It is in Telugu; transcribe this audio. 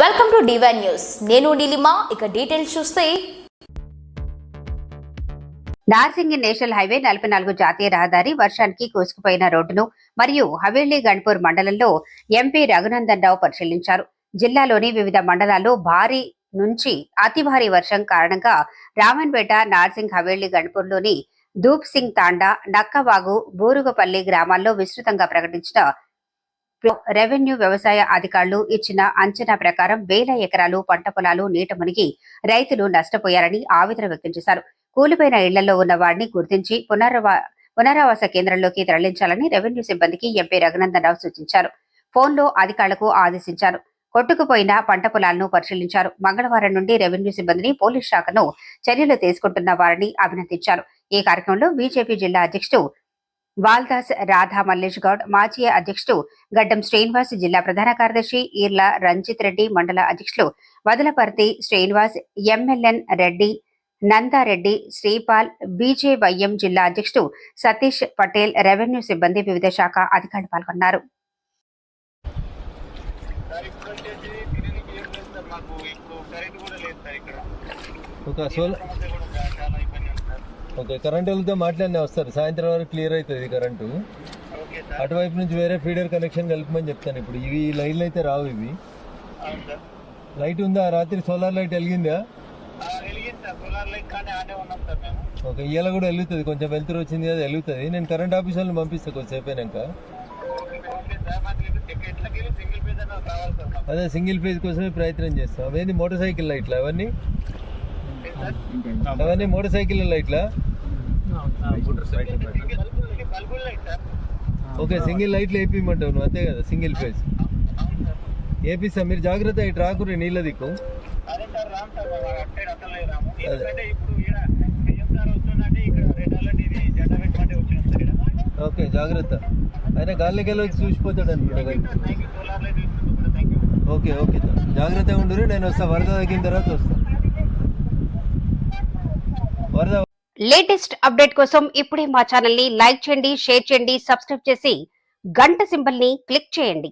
Welcome to divine news. నేను నీలిమా. ఇక డీటెయిల్స్ చూస్తే నార్సింగి నేషనల్ హైవే 44 జాతీయ రహదారి వర్షానికి కోసుకుపోయిన రోడ్డును మరియు హవేలీ గణపూర్ మండలంలో ఎంపీ రఘునందన్ రావు పరిశీలించారు. జిల్లాలోని వివిధ మండలాల్లో భారీ నుంచి అతి భారీ వర్షం కారణంగా రామన్పేట, నార్సింగ్, హవేలీ గణపూర్లోని ధూప్ సింగ్ తాండా, నక్కవాగు, బూరుగుపల్లి గ్రామాల్లో విస్తృతంగా ప్రకటించిన రెవెన్యూ వ్యవసాయ అధికారులు ఇచ్చిన అంచనా ప్రకారం వేల ఎకరాలు పంట పొలాలు నీట మునిగి రైతులు నష్టపోయారని ఆవేదన వ్యక్తం చేశారు. కూలిపోయిన ఇళ్లలో ఉన్న వారిని గుర్తించి పునరావాస కేంద్రంలోకి తరలించాలని రెవెన్యూ సిబ్బందికి ఎంపీ రఘునందన్ రావు సూచించారు. ఫోన్లో అధికారులకు ఆదేశించారు. కొట్టుకుపోయిన పంట పొలాలను పరిశీలించారు. మంగళవారం నుండి రెవెన్యూ సిబ్బందిని, పోలీస్ శాఖను చర్యలు తీసుకుంటున్న వారిని అభినందించారు. ఈ కార్యక్రమంలో బీజేపీ జిల్లా అధ్యక్షుడు వాల్దాస్ రాధా మల్లేష్ గౌడ్, మాజీ అధ్యక్షుడు గడ్డం శ్రీనివాస్, జిల్లా ప్రధాన కార్యదర్శి ఈర్ల రంజిత్ రెడ్డి, మండల అధ్యక్షులు వదలపర్తి శ్రీనివాస్, ఎంఎల్ఎన్ రెడ్డి, నందారెడ్డి, శ్రీపాల్, బీజేవైఎం జిల్లా అధ్యక్షుడు సతీష్ పటేల్, రెవెన్యూ సిబ్బంది, వివిధ శాఖ అధికారులు పాల్గొన్నారు. ఓకే, కరెంట్ వెళ్తే మాట్లాడినా వస్తారు. సాయంత్రం వరకు క్లియర్ అవుతుంది కరెంటు. అటువైపు నుంచి వేరే ఫీడర్ కనెక్షన్ కలుపుమని చెప్తాను. ఇప్పుడు ఇవి లైన్లు అయితే రావు. ఇవి లైట్ ఉందా? రాత్రి సోలార్ లైట్ వెలిగిందా? ఓకే, ఇవాళ కూడా వెలుగుతుంది. కొంచెం వెళ్తురు వచ్చింది కదా, వెలుగుతుంది. నేను కరెంట్ ఆఫీస్ వాళ్ళని పంపిస్తాను కొంచెంసేపు అయినాక. అదే సింగిల్ ఫేజ్ కోసమే ప్రయత్నం చేస్తాం. అవేంది మోటార్ సైకిల్ లైట్లా? అవన్నీ మోటార్ సైకిల్ లైట్లా? ఓకే, సింగిల్ లైట్లు వేపిమంటావు నువ్వు, అంతే కదా? సింగిల్ ఫేజ్ వేపిస్తా. మీరు జాగ్రత్త, ఇటు రాకుర్రి నీళ్ళ దిక్కు. ఓకే, జాగ్రత్త. ఆయన గాలికి వెళ్ళి చూసిపోతాడు అనుకుంటా. ఓకే ఓకే, జాగ్రత్తగా ఉండు. నేను వస్తా, వరద తగ్గిన తర్వాత వస్తా. లేటెస్ట్ అప్డేట్ కోసం ఇప్పుడే మా ఛానల్ ని లైక్ చేయండి, షేర్ చేయండి, సబ్స్క్రైబ్ చేసి గంట సింబల్ ని క్లిక్ చేయండి.